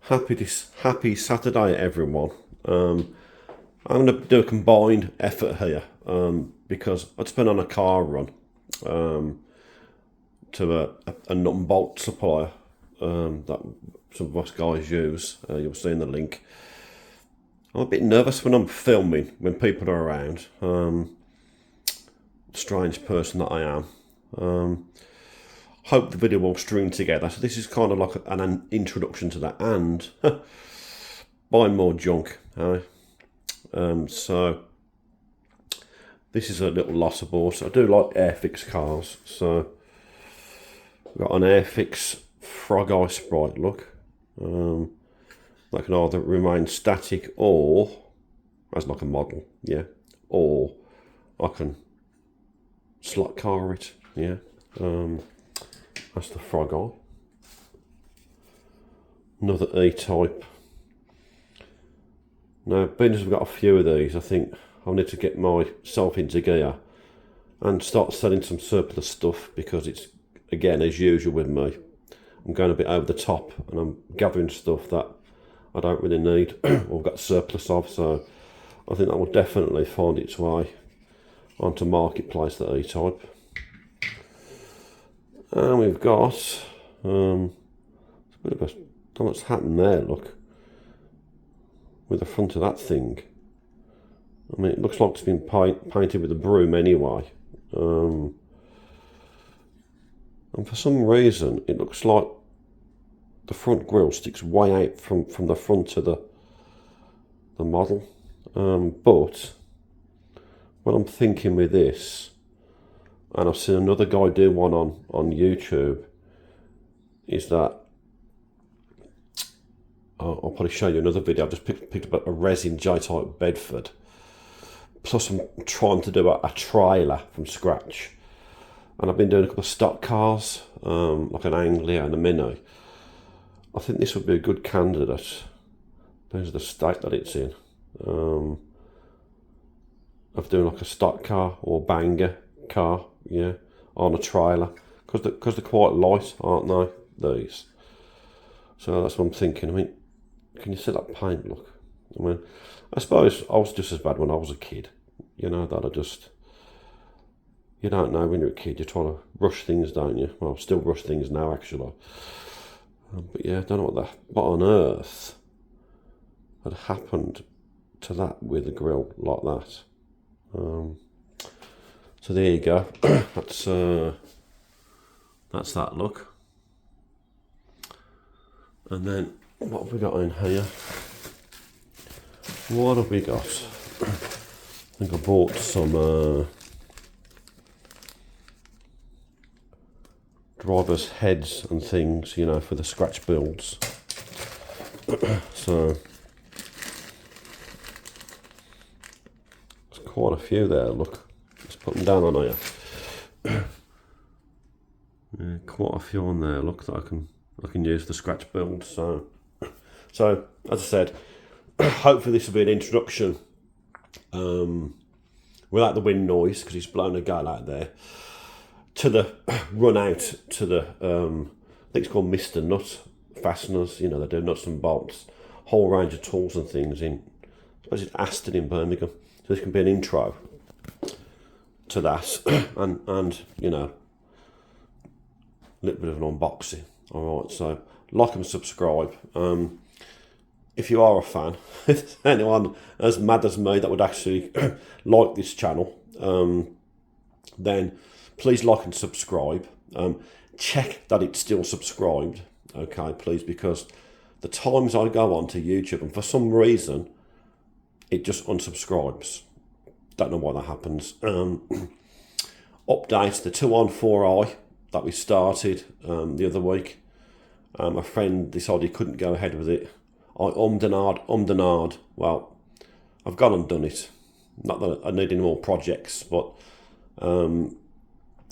Happy Saturday, everyone. I'm going to do a combined effort here because I'd spent on a car run to a nut and bolt supplier that some of us guys use. You'll see in the link. I'm a bit nervous when I'm filming, when people are around. Strange person that I am. Hope the video will string together. So this is kind of like an introduction to that, and buying more junk. So this is a little loss aboard. So I do like Airfix cars. So we've got an Airfix Frog Eye Sprite look. That can either remain static or as like a model, yeah, or I can slot car it, yeah. That's the Frog Eye. Another E-type. Now, being as we've got a few of these, I think I'll need to get myself into gear and start selling some surplus stuff, because it's, again, as usual with me, I'm going a bit over the top and I'm gathering stuff that I don't really need or got surplus of. So I think that will definitely find its way onto marketplace, the E-type. And we've got it's a bit of a, don't know what's happened there, look, with the front of that thing. I mean, it looks like it's been painted with a broom anyway. And for some reason, it looks like the front grille sticks way out from the front of the model. But what I'm thinking with this, and I've seen another guy do one on YouTube, is that I'll probably show you another video. I've just picked up a resin J-type Bedford, plus I'm trying to do a trailer from scratch, and I've been doing a couple of stock cars, like an Anglia and a Mini. I think this would be a good candidate. There's the state that it's in, of doing like a stock car or banger car, yeah, on a trailer, because they're quite light, aren't they, these? So that's what I'm thinking. I mean, can you see that paint look? I mean, I suppose I was just as bad when I was a kid, you know, that you don't know when you're a kid, you try to rush things, don't you? Well, I still rush things now, actually. But yeah, I don't know what on earth had happened to that with a grill like that. So there you go. That's that look. And then what have we got in here? What have we got? I think I bought some drivers' heads and things, you know, for the scratch builds. So there's quite a few there, look. Let's put them down on here. Yeah, quite a few on there, look, that I can use the scratch build. So as I said, hopefully this will be an introduction without the wind noise, because it's blowing a gale out there, to the run out to the I think it's called Mr. Nut fasteners. You know, they do nuts and bolts, whole range of tools and things in, I suppose it's Aston in Birmingham. So this can be an intro to that, and you know, a little bit of an unboxing. All right, so like and subscribe. If you are a fan, if anyone as mad as me that would actually like this channel, then please like and subscribe. Check that it's still subscribed, okay, please, because the times I go on to YouTube and for some reason it just unsubscribes. Don't know why that happens. Update the 2-on-4i that we started the other week. A friend decided he couldn't go ahead with it. I ummed and ahed. Well, I've gone and done it. Not that I need any more projects, but I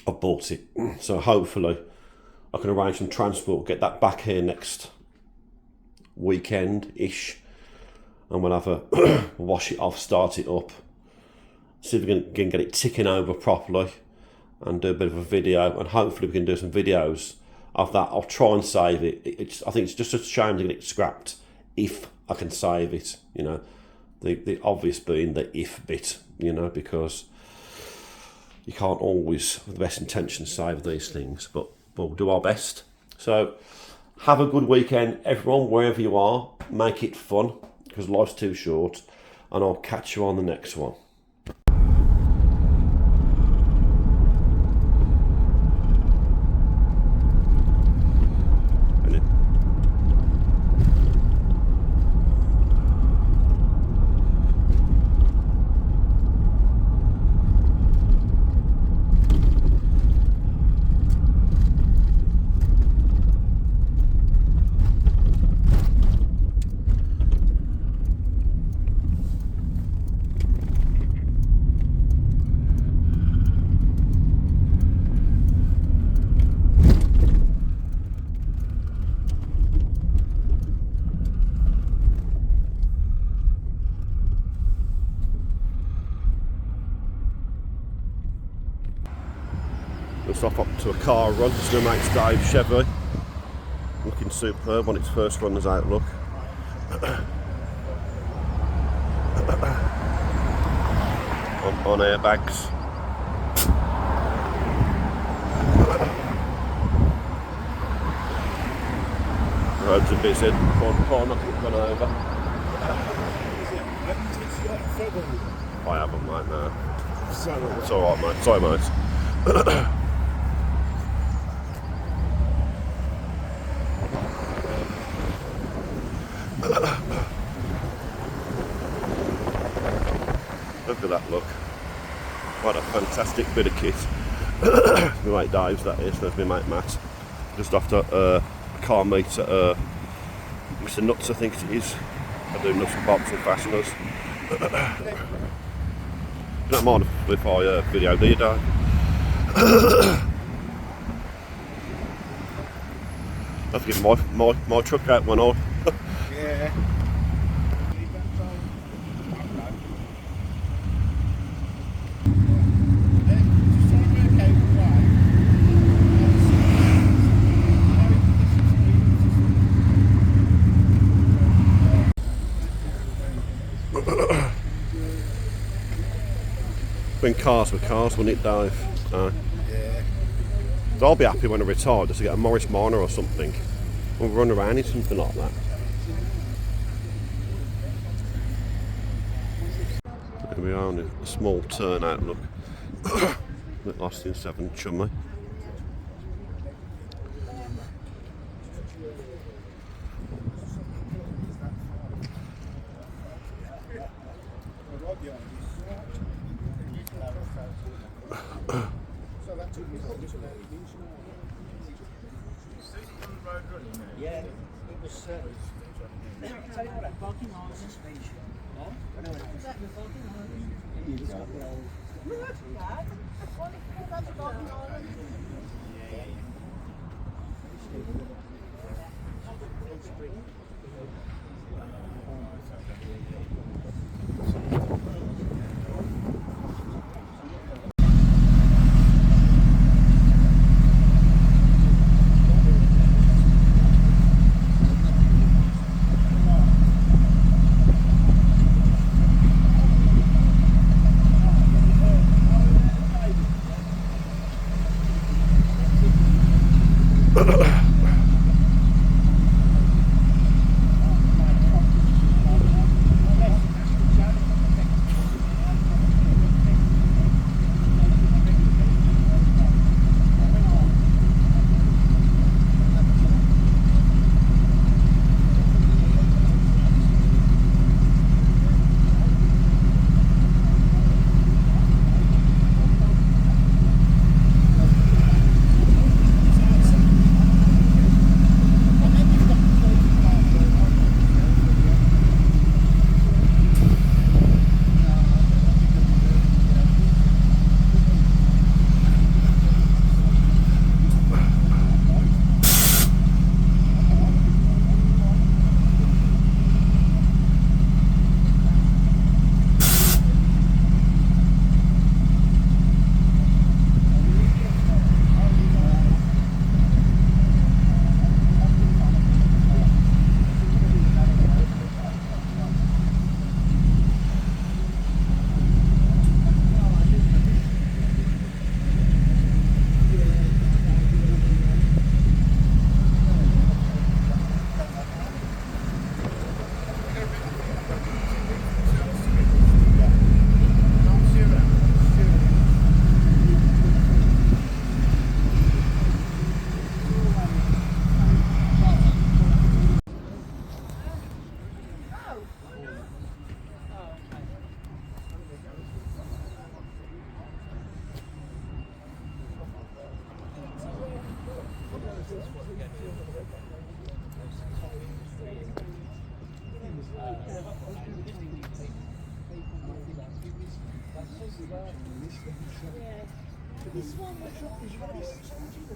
bought it. So hopefully I can arrange some transport, get that back here next weekend-ish, and we'll have a wash it off, start it up, see if we can get it ticking over properly, and do a bit of a video, and hopefully we can do some videos of that. I'll try and save it. I think it's just a shame to get it scrapped if I can save it, you know. The obvious being the if bit, you know, because you can't always, with the best intentions, save these things, but we'll do our best. So have a good weekend, everyone, wherever you are. Make it fun, because life's too short, and I'll catch you on the next one. We'll stop up to a car run. It's my mate's Dave Chevy, looking superb on its first runner's outlook. on airbags. Roads are busy. Car not run over. I haven't, mate, no. It's alright, mate. Sorry, mate. Look at that, look. What a fantastic bit of kit. My mate Dave's, that is. There's my mate Matt. Just after a car meet at Mr. Nuts, I think it is. I do nuts and bolts and fasteners. You don't mind if I video, do you, Dave? I have to give my truck out one on. Yeah. When cars were cars, wouldn't it, Dave? Yeah. So I'll be happy when I retire just to get a Morris Minor or something. We'll run around in something like that. Here we are on a small turnout, look. Bit lost in 7 chummy. Yeah, it was. Parking on the station. This one was very expensive.